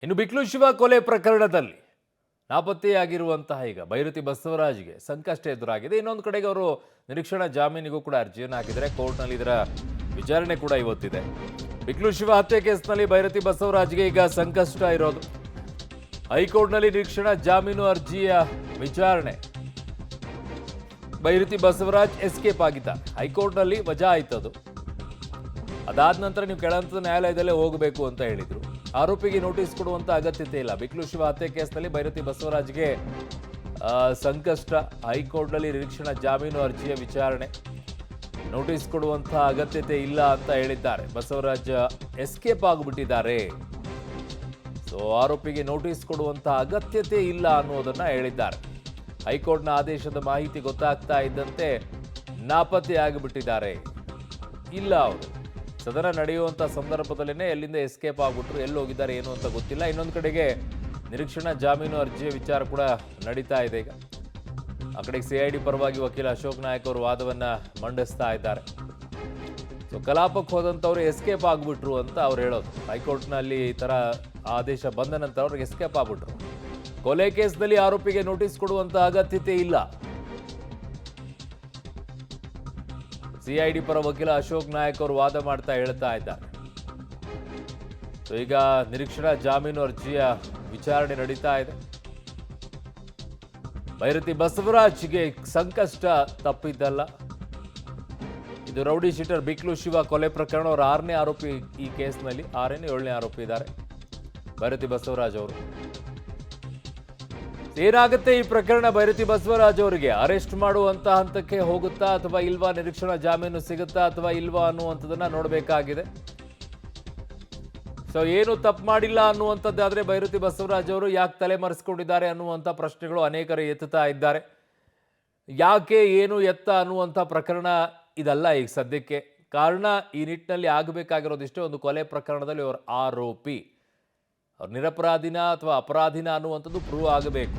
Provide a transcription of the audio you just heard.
ಇನ್ನು ಬಿಕ್ಲು ಶಿವ ಕೊಲೆ ಪ್ರಕರಣದಲ್ಲಿ ನಾಪತ್ತೆಯಾಗಿರುವಂತಹ ಈಗ ಬೈರತಿ ಬಸವರಾಜ್ಗೆ ಸಂಕಷ್ಟ ಎದುರಾಗಿದೆ. ಇನ್ನೊಂದು ಕಡೆಗೆ ಅವರು ನಿರೀಕ್ಷಣಾ ಜಾಮೀನಿಗೂ ಕೂಡ ಅರ್ಜಿಯನ್ನು ಹಾಕಿದರೆ ಕೋರ್ಟ್ನಲ್ಲಿ ಇದರ ವಿಚಾರಣೆ ಕೂಡ ಇವತ್ತಿದೆ. ಬಿಕ್ಲು ಶಿವ ಹತ್ಯೆ ಕೇಸ್ನಲ್ಲಿ ಬೈರತಿ ಬಸವರಾಜ್ಗೆ ಈಗ ಸಂಕಷ್ಟ ಇರೋದು. ಹೈಕೋರ್ಟ್ನಲ್ಲಿ ನಿರೀಕ್ಷಣಾ ಜಾಮೀನು ಅರ್ಜಿಯ ವಿಚಾರಣೆ. ಬೈರತಿ ಬಸವರಾಜ್ ಎಸ್ಕೇಪ್ ಆಗಿದ್ದಾರೆ. ಹೈಕೋರ್ಟ್ನಲ್ಲಿ ವಜಾ ಆಯ್ತದು. ಅದಾದ ನಂತರ ನೀವು ಕೆಳಹಂತದ ನ್ಯಾಯಾಲಯದಲ್ಲೇ ಹೋಗಬೇಕು ಅಂತ ಹೇಳಿದ್ರು. ಆರೋಪಿಗೆ ನೋಟಿಸ್ ಕೊಡುವಂತ ಅಗತ್ಯತೆ ಇಲ್ಲ. ಬಿಕ್ಲು ಶಿವ ಹತ್ಯೆ ಕೇಸ್ನಲ್ಲಿ ಬೈರತಿ ಬಸವರಾಜ್ಗೆ ಸಂಕಷ್ಟ. ಹೈಕೋರ್ಟ್ನಲ್ಲಿ ನಿರೀಕ್ಷಣಾ ಜಾಮೀನು ಅರ್ಜಿಯ ವಿಚಾರಣೆ. ನೋಟಿಸ್ ಕೊಡುವಂತಹ ಅಗತ್ಯತೆ ಇಲ್ಲ ಅಂತ ಹೇಳಿದ್ದಾರೆ. ಬಸವರಾಜ್ ಎಸ್ಕೇಪ್ ಆಗಿಬಿಟ್ಟಿದ್ದಾರೆ. ಸೊ ಆರೋಪಿಗೆ ನೋಟಿಸ್ ಕೊಡುವಂತಹ ಅಗತ್ಯತೆ ಇಲ್ಲ ಅನ್ನೋದನ್ನ ಹೇಳಿದ್ದಾರೆ. ಹೈಕೋರ್ಟ್ನ ಆದೇಶದ ಮಾಹಿತಿ ಗೊತ್ತಾಗ್ತಾ ಇದ್ದಂತೆ ನಾಪತ್ತೆ ಆಗಿಬಿಟ್ಟಿದ್ದಾರೆ. ಇಲ್ಲ ಅವರು ಸದನ ನಡೆಯುವಂಥ ಸಂದರ್ಭದಲ್ಲೇ ಎಲ್ಲಿಂದ ಎಸ್ಕೇಪ್ ಆಗ್ಬಿಟ್ರು, ಎಲ್ಲಿ ಹೋಗಿದ್ದಾರೆ ಏನು ಅಂತ ಗೊತ್ತಿಲ್ಲ. ಇನ್ನೊಂದು ಕಡೆಗೆ ನಿರೀಕ್ಷಣಾ ಜಾಮೀನು ಅರ್ಜಿಯ ವಿಚಾರ ಕೂಡ ನಡೀತಾ ಇದೆ. ಈಗ ಆ ಕಡೆಗೆ CID ಪರವಾಗಿ ವಕೀಲ ಅಶೋಕ್ ನಾಯಕ್ ಅವರು ವಾದವನ್ನ ಮಂಡಿಸ್ತಾ ಇದ್ದಾರೆ. ಸೊ ಕಲಾಪಕ್ಕೆ ಹೋದಂಥವ್ರು ಎಸ್ಕೇಪ್ ಆಗ್ಬಿಟ್ರು ಅಂತ ಅವ್ರು ಹೇಳೋದು. ಹೈಕೋರ್ಟ್ನಲ್ಲಿ ಈ ಥರ ಆದೇಶ ಬಂದ ನಂತರ ಅವ್ರಿಗೆ ಎಸ್ಕೇಪ್ ಆಗ್ಬಿಟ್ರು. ಕೊಲೆ ಕೇಸ್ನಲ್ಲಿ ಆರೋಪಿಗೆ ನೋಟಿಸ್ ಕೊಡುವಂತ ಅಗತ್ಯತೆ ಇಲ್ಲ. CID ಪರ ವಕೀಲ ಅಶೋಕ್ ನಾಯಕ್ ಅವರು ವಾದ ಮಾಡ್ತಾ ಹೇಳ್ತಾ ಇದ್ದಾರೆ. ಸೊ ಈಗ ನಿರೀಕ್ಷಣಾ ಜಾಮೀನು ಅರ್ಜಿಯ ವಿಚಾರಣೆ ನಡೀತಾ ಇದೆ. ಬೈರತಿ ಬಸವರಾಜ್ಗೆ ಸಂಕಷ್ಟ ತಪ್ಪಿದ್ದಲ್ಲ. ಇದು ರೌಡಿ ಶೀಟರ್ ಬಿಕ್ಲು ಶಿವ ಕೊಲೆ ಪ್ರಕರಣ. ಅವರು 6ನೇ ಆರೋಪಿ ಈ ಕೇಸ್ನಲ್ಲಿ. 6ನೇ 7ನೇ ಆರೋಪಿ ಇದ್ದಾರೆ ಬೈರತಿ ಬಸವರಾಜ್ ಅವರು. ಏನಾಗುತ್ತೆ ಈ ಪ್ರಕರಣ? ಬೈರತಿ ಬಸವರಾಜ್ ಅವರಿಗೆ ಅರೆಸ್ಟ್ ಮಾಡುವಂತ ಹಂತಕ್ಕೆ ಹೋಗುತ್ತಾ ಅಥವಾ ಇಲ್ವಾ? ನಿರೀಕ್ಷಣಾ ಜಾಮೀನು ಸಿಗುತ್ತಾ ಅಥವಾ ಇಲ್ವಾ ಅನ್ನುವಂಥದ್ದನ್ನ ನೋಡಬೇಕಾಗಿದೆ. ಸೊ ಏನು ತಪ್ಪು ಮಾಡಿಲ್ಲ ಅನ್ನುವಂಥದ್ದಾದ್ರೆ ಬೈರತಿ ಬಸವರಾಜ್ ಅವರು ಯಾಕೆ ತಲೆ ಮರೆಸ್ಕೊಂಡಿದ್ದಾರೆ ಅನ್ನುವಂಥ ಪ್ರಶ್ನೆಗಳು ಅನೇಕರು ಎತ್ತುತ್ತಾ ಇದ್ದಾರೆ. ಯಾಕೆ ಏನು ಎತ್ತ ಅನ್ನುವಂಥ ಪ್ರಕರಣ ಇದಲ್ಲ ಈಗ ಸದ್ಯಕ್ಕೆ. ಕಾರಣ ಈ ನಿಟ್ಟಿನಲ್ಲಿ ಆಗಬೇಕಾಗಿರೋದಿಷ್ಟೇ, ಒಂದು ಕೊಲೆ ಪ್ರಕರಣದಲ್ಲಿ ಅವರು ಆರೋಪಿ, ಅವ್ರು ನಿರಪರಾಧಿನ ಅಥವಾ ಅಪರಾಧಿನ ಅನ್ನುವಂಥದ್ದು ಪ್ರೂವ್ ಆಗಬೇಕು.